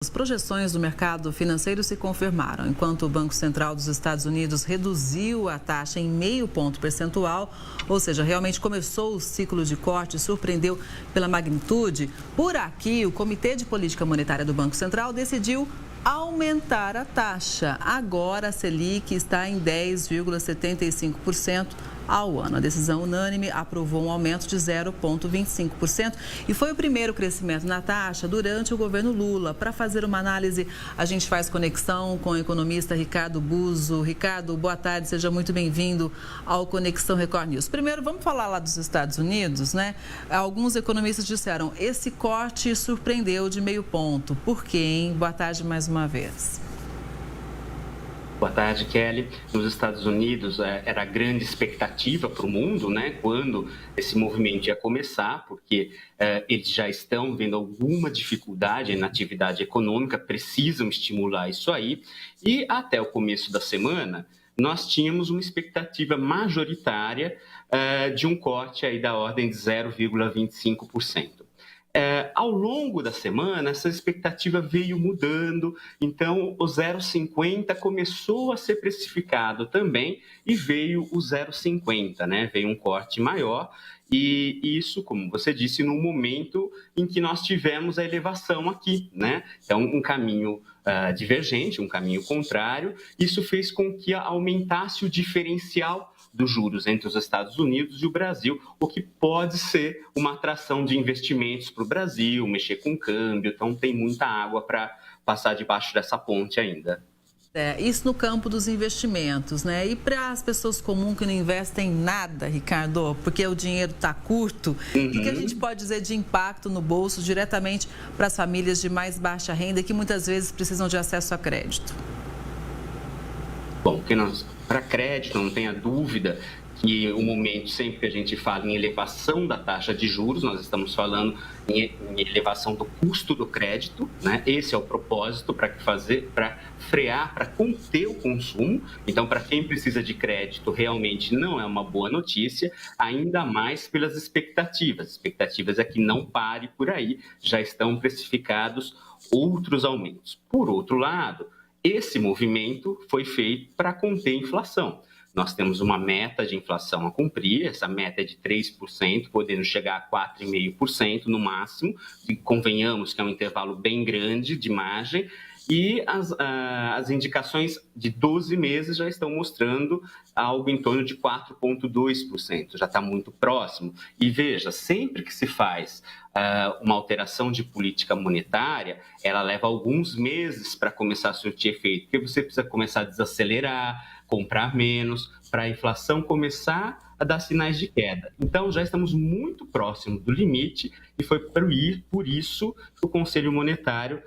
As projeções do mercado financeiro se confirmaram. Enquanto o Banco Central dos Estados Unidos reduziu a taxa em meio ponto percentual, ou seja, realmente começou o ciclo de corte e surpreendeu pela magnitude, por aqui o Comitê de Política Monetária do Banco Central decidiu aumentar a taxa. Agora a Selic está em 10,75% ao ano. A decisão unânime aprovou um aumento de 0,25% e foi o primeiro crescimento na taxa durante o governo Lula. Para fazer uma análise, a gente faz conexão com o economista Ricardo Buso. Ricardo, boa tarde, seja muito bem-vindo ao Conexão Record News. Primeiro, vamos falar lá dos Estados Unidos, né? Alguns economistas disseram, esse corte surpreendeu de meio ponto. Por quê, hein? Boa tarde mais uma vez. Boa tarde, Kelly. Nos Estados Unidos era a grande expectativa para o mundo, né, quando esse movimento ia começar, porque eles já estão vendo alguma dificuldade na atividade econômica, precisam estimular isso aí. E até o começo da semana, nós tínhamos uma expectativa majoritária de um corte aí da ordem de 0,25%. Ao longo da semana, essa expectativa veio mudando, então o 0,50 começou a ser precificado também e veio o 0,50, né? Veio um corte maior e isso, como você disse, no momento em que nós tivemos a elevação aqui, né? Então, um caminho divergente, um caminho contrário, isso fez com que aumentasse o diferencial dos juros entre os Estados Unidos e o Brasil, o que pode ser uma atração de investimentos para o Brasil, mexer com câmbio, então tem muita água para passar debaixo dessa ponte ainda. Isso no campo dos investimentos, né? E para as pessoas comuns que não investem em nada, Ricardo, porque o dinheiro está curto, o que a gente pode dizer de impacto no bolso diretamente para as famílias de mais baixa renda e que muitas vezes precisam de acesso a crédito? Bom, para crédito, não tenha dúvida que o momento, sempre que a gente fala em elevação da taxa de juros, nós estamos falando em elevação do custo do crédito, né? Esse é o propósito para frear, para conter o consumo. Então, para quem precisa de crédito, realmente não é uma boa notícia, ainda mais pelas expectativas. As expectativas é que não pare por aí, já estão precificados outros aumentos. Por outro lado, esse movimento foi feito para conter a inflação. Nós temos uma meta de inflação a cumprir, essa meta é de 3%, podendo chegar a 4,5% no máximo, e convenhamos que é um intervalo bem grande de margem, e as indicações de 12 meses já estão mostrando algo em torno de 4,2%, já está muito próximo. E veja, sempre que se faz uma alteração de política monetária, ela leva alguns meses para começar a surtir efeito, porque você precisa começar a desacelerar, comprar menos, para a inflação começar a dar sinais de queda. Então, já estamos muito próximos do limite e foi por isso que o Conselho Monetário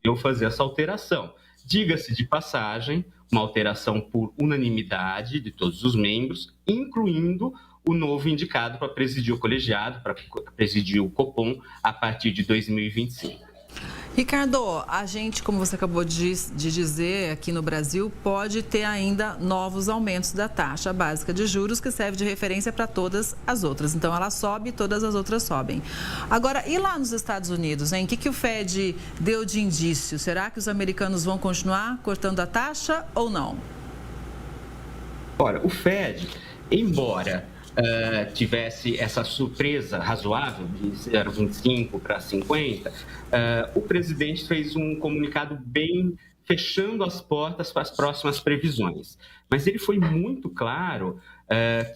eu fazer essa alteração. Diga-se de passagem, uma alteração por unanimidade de todos os membros, incluindo o novo indicado para presidir o colegiado, para presidir o Copom, a partir de 2025. Ricardo, a gente, como você acabou de dizer, aqui no Brasil, pode ter ainda novos aumentos da taxa básica de juros, que serve de referência para todas as outras. Então, ela sobe e todas as outras sobem. Agora, e lá nos Estados Unidos, hein? O que o Fed deu de indício? Será que os americanos vão continuar cortando a taxa ou não? Ora, o Fed, embora tivesse essa surpresa razoável de 0,25 para 50, o presidente fez um comunicado bem fechando as portas para as próximas previsões. Mas ele foi muito claro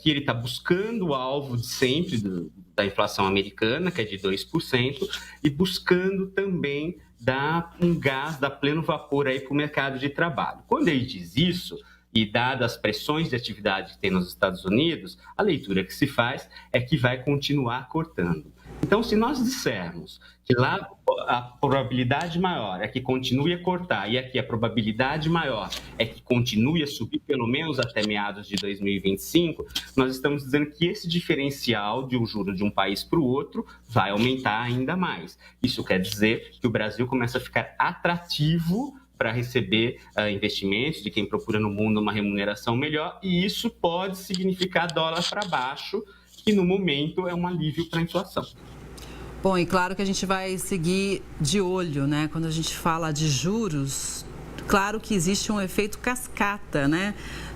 que ele está buscando o alvo de sempre da inflação americana, que é de 2%, e buscando também dar um gás, dar pleno vapor aí para o mercado de trabalho. Quando ele diz isso, e dadas as pressões de atividade que tem nos Estados Unidos, a leitura que se faz é que vai continuar cortando. Então, se nós dissermos que lá a probabilidade maior é que continue a cortar e aqui a probabilidade maior é que continue a subir pelo menos até meados de 2025, nós estamos dizendo que esse diferencial de um juro de um país para o outro vai aumentar ainda mais. Isso quer dizer que o Brasil começa a ficar atrativo para receber investimentos de quem procura no mundo uma remuneração melhor, e isso pode significar dólar para baixo, que no momento é um alívio para a inflação. Bom, e claro que a gente vai seguir de olho, né? Quando a gente fala de juros, claro que existe um efeito cascata, né?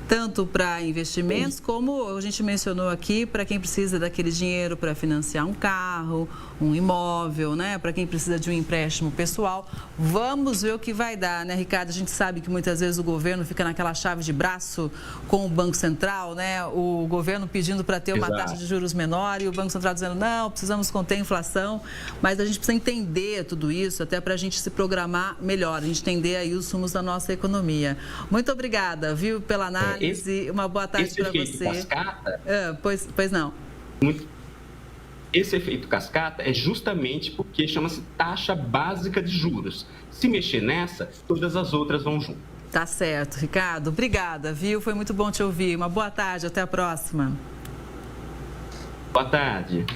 Tanto para investimentos, como a gente mencionou aqui, para quem precisa daquele dinheiro para financiar um carro, um imóvel, né? Para quem precisa de um empréstimo pessoal. Vamos ver o que vai dar, né, Ricardo? A gente sabe que muitas vezes o governo fica naquela chave de braço com o Banco Central, né? O governo pedindo para ter uma taxa de juros menor e o Banco Central dizendo, não, precisamos conter a inflação. Mas a gente precisa entender tudo isso, até para a gente se programar melhor, a gente entender aí os rumos da nossa economia. Muito obrigada, viu, pela análise. Uma boa tarde para você. Cascata, pois não. Esse efeito cascata é justamente porque chama-se taxa básica de juros. Se mexer nessa, todas as outras vão junto. Tá certo, Ricardo. Obrigada, viu? Foi muito bom te ouvir. Uma boa tarde, até a próxima. Boa tarde.